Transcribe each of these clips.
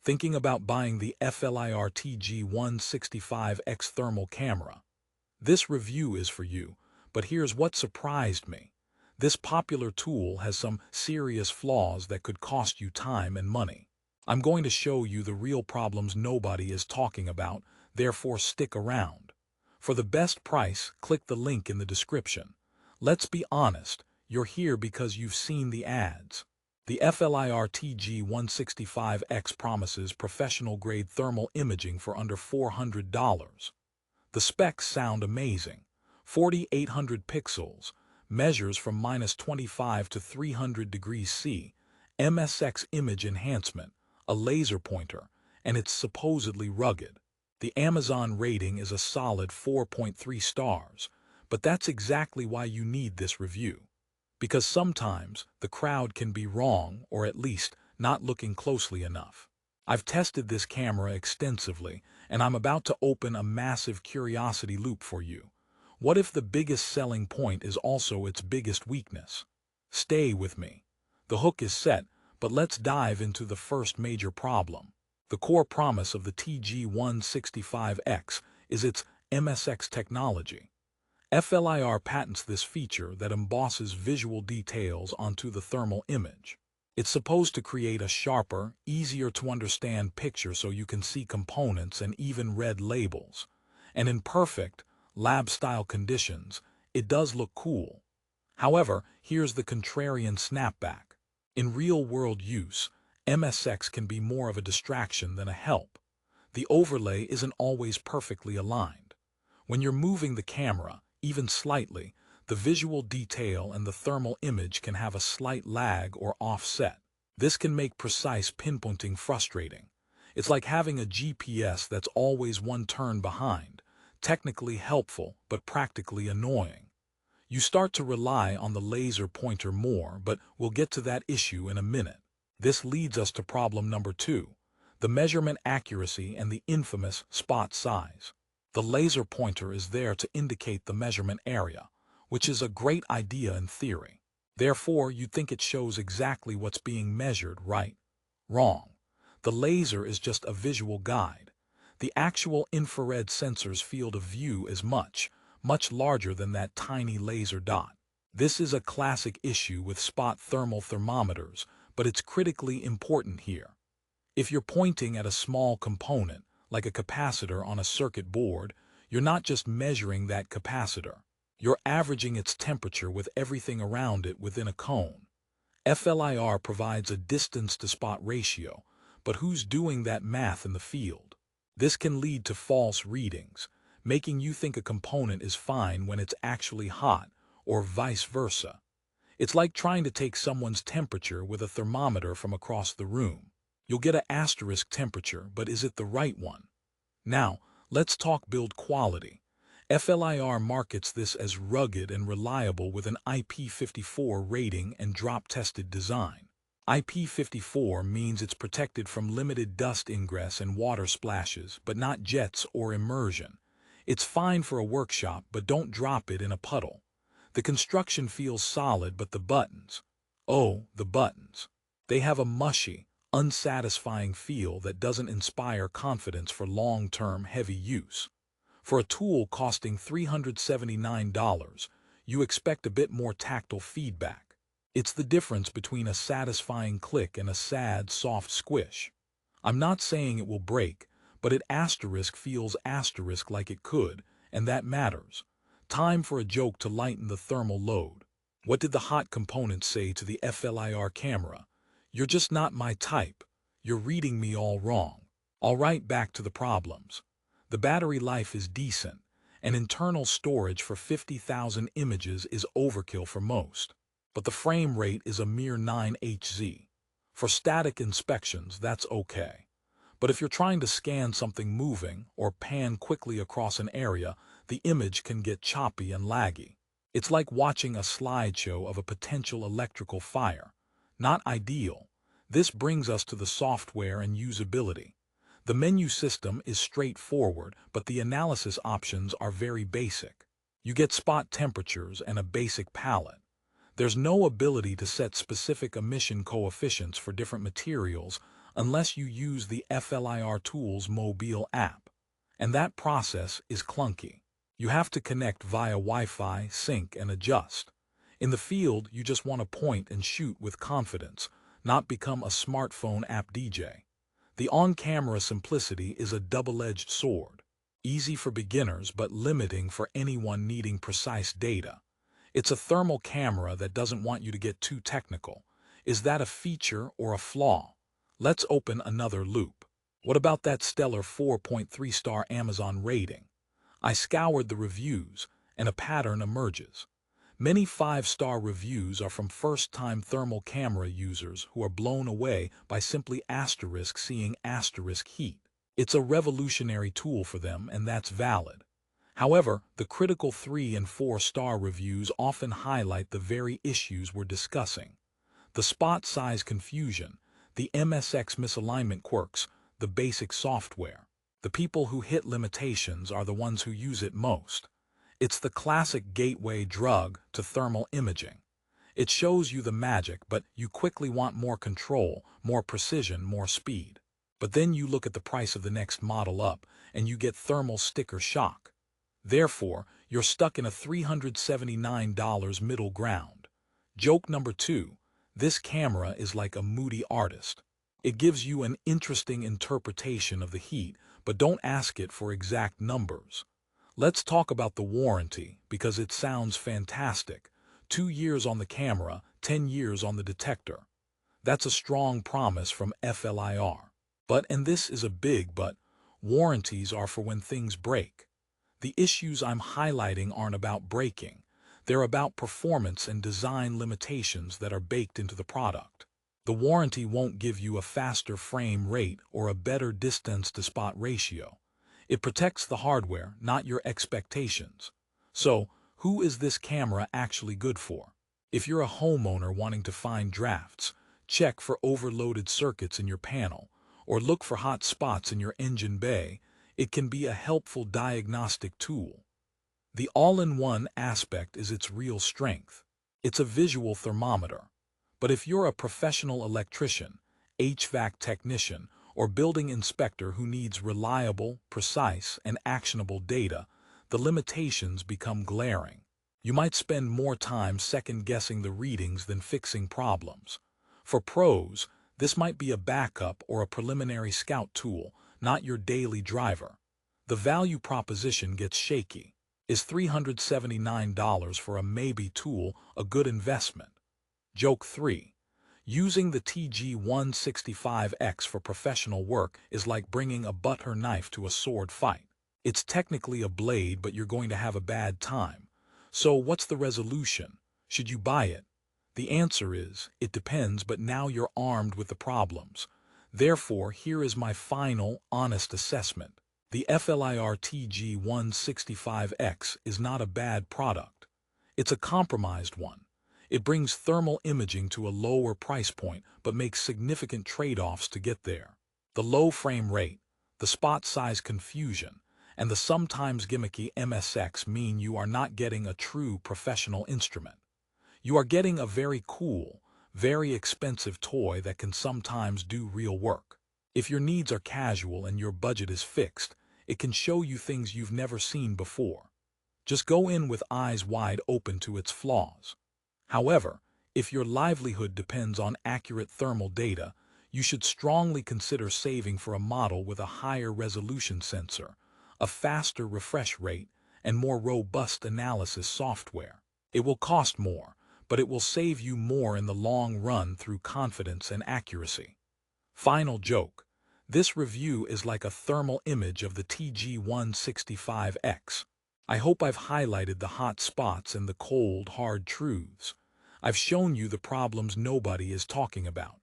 Thinking about buying the FLIR TG165-X thermal camera? This review is for you, but here's what surprised me. This popular tool has some serious flaws that could cost you time and money. I'm going to show you the real problems nobody is talking about, therefore stick around. For the best price, click the link in the description. Let's be honest, you're here because you've seen the ads. The FLIR TG165-X promises professional-grade thermal imaging for under $400. The specs sound amazing. 4,800 pixels, measures from -25 to 300 degrees C, MSX image enhancement, a laser pointer, and it's supposedly rugged. The Amazon rating is a solid 4.3 stars, but that's exactly why you need this review. Because sometimes the crowd can be wrong, or at least not looking closely enough. I've tested this camera extensively, and I'm about to open a massive curiosity loop for you. What if the biggest selling point is also its biggest weakness? Stay with me. The hook is set, but let's dive into the first major problem. The core promise of the TG165-X is its MSX technology. FLIR patents this feature that embosses visual details onto the thermal image. It's supposed to create a sharper, easier-to-understand picture so you can see components and even read labels. And in perfect, lab-style conditions, it does look cool. However, here's the contrarian snapback. In real-world use, MSX can be more of a distraction than a help. The overlay isn't always perfectly aligned. When you're moving the camera, even slightly, the visual detail and the thermal image can have a slight lag or offset. This can make precise pinpointing frustrating. It's like having a GPS that's always one turn behind, technically helpful but practically annoying. You start to rely on the laser pointer more, but we'll get to that issue in a minute. This leads us to problem number 2, the measurement accuracy and the infamous spot size. The laser pointer is there to indicate the measurement area, which is a great idea in theory. Therefore, you'd think it shows exactly what's being measured, right? Wrong. The laser is just a visual guide. The actual infrared sensor's field of view is much larger than that tiny laser dot. This is a classic issue with spot thermal thermometers, but it's critically important here. If you're pointing at a small component, like a capacitor on a circuit board, you're not just measuring that capacitor. You're averaging its temperature with everything around it within a cone. FLIR provides a distance-to-spot ratio, but who's doing that math in the field? This can lead to false readings, making you think a component is fine when it's actually hot, or vice versa. It's like trying to take someone's temperature with a thermometer from across the room. You'll get an asterisk temperature, but is it the right one? Now, let's talk build quality. FLIR markets this as rugged and reliable with an IP54 rating and drop-tested design. IP54 means it's protected from limited dust ingress and water splashes, but not jets or immersion. It's fine for a workshop, but don't drop it in a puddle. The construction feels solid, but the buttons. Oh, the buttons. They have a mushy, unsatisfying feel that doesn't inspire confidence for long-term heavy use. For a tool costing $379, you expect a bit more tactile feedback. It's the difference between a satisfying click and a sad, soft squish. I'm not saying it will break, but it feels like it could, and that matters. Time for a joke to lighten the thermal load. What did the hot components say to the FLIR camera? You're just not my type. You're reading me all wrong. All right, back to the problems. The battery life is decent, and internal storage for 50,000 images is overkill for most. But the frame rate is a mere 9 Hz. For static inspections, that's okay. But if you're trying to scan something moving or pan quickly across an area, the image can get choppy and laggy. It's like watching a slideshow of a potential electrical fire. Not ideal. This brings us to the software and usability. The menu system is straightforward, but the analysis options are very basic. You get spot temperatures and a basic palette. There's no ability to set specific emission coefficients for different materials unless you use the FLIR Tools mobile app. And that process is clunky. You have to connect via Wi-Fi, sync, and adjust. In the field, you just want to point and shoot with confidence, not become a smartphone app DJ. The on-camera simplicity is a double-edged sword. Easy for beginners but limiting for anyone needing precise data. It's a thermal camera that doesn't want you to get too technical. Is that a feature or a flaw? Let's open another loop. What about that stellar 4.3-star Amazon rating? I scoured the reviews, and a pattern emerges. Many 5-star reviews are from first-time thermal camera users who are blown away by simply seeing heat. It's a revolutionary tool for them, and that's valid. However, the critical 3- and 4-star reviews often highlight the very issues we're discussing. The spot size confusion, the MSX misalignment quirks, the basic software. The people who hit limitations are the ones who use it most. It's the classic gateway drug to thermal imaging. It shows you the magic, but you quickly want more control, more precision, more speed. But then you look at the price of the next model up, and you get thermal sticker shock. Therefore, you're stuck in a $379 middle ground. Joke number 2. This camera is like a moody artist. It gives you an interesting interpretation of the heat, but don't ask it for exact numbers. Let's talk about the warranty, because it sounds fantastic. 2 years on the camera, 10 years on the detector. That's a strong promise from FLIR. But, and this is a big but, warranties are for when things break. The issues I'm highlighting aren't about breaking. They're about performance and design limitations that are baked into the product. The warranty won't give you a faster frame rate or a better distance-to-spot ratio. It protects the hardware, not your expectations. So, who is this camera actually good for? If you're a homeowner wanting to find drafts, check for overloaded circuits in your panel, or look for hot spots in your engine bay, it can be a helpful diagnostic tool. The all-in-one aspect is its real strength. It's a visual thermometer. But if you're a professional electrician, HVAC technician, or building inspector who needs reliable, precise, and actionable data, the limitations become glaring. You might spend more time second-guessing the readings than fixing problems. For pros, this might be a backup or a preliminary scout tool, not your daily driver. The value proposition gets shaky. Is $379 for a maybe tool a good investment? Joke 3. Using the TG165-X for professional work is like bringing a butter knife to a sword fight. It's technically a blade, but you're going to have a bad time. So what's the resolution? Should you buy it? The answer is, it depends, but now you're armed with the problems. Therefore, here is my final, honest assessment. The FLIR TG165-X is not a bad product. It's a compromised one. It brings thermal imaging to a lower price point, but makes significant trade-offs to get there. The low frame rate, the spot size confusion, and the sometimes gimmicky MSX mean you are not getting a true professional instrument. You are getting a very cool, very expensive toy that can sometimes do real work. If your needs are casual and your budget is fixed, it can show you things you've never seen before. Just go in with eyes wide open to its flaws. However, if your livelihood depends on accurate thermal data, you should strongly consider saving for a model with a higher resolution sensor, a faster refresh rate, and more robust analysis software. It will cost more, but it will save you more in the long run through confidence and accuracy. Final joke. This review is like a thermal image of the TG165-X. I hope I've highlighted the hot spots and the cold, hard truths. I've shown you the problems nobody is talking about.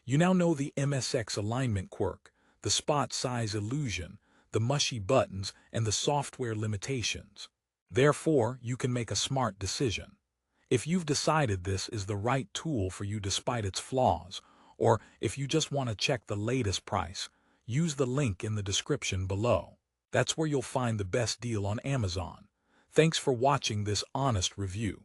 You now know the MSX alignment quirk, the spot size illusion, the mushy buttons, and the software limitations. Therefore, you can make a smart decision. If you've decided this is the right tool for you despite its flaws, or if you just want to check the latest price, use the link in the description below. That's where you'll find the best deal on Amazon. Thanks for watching this honest review.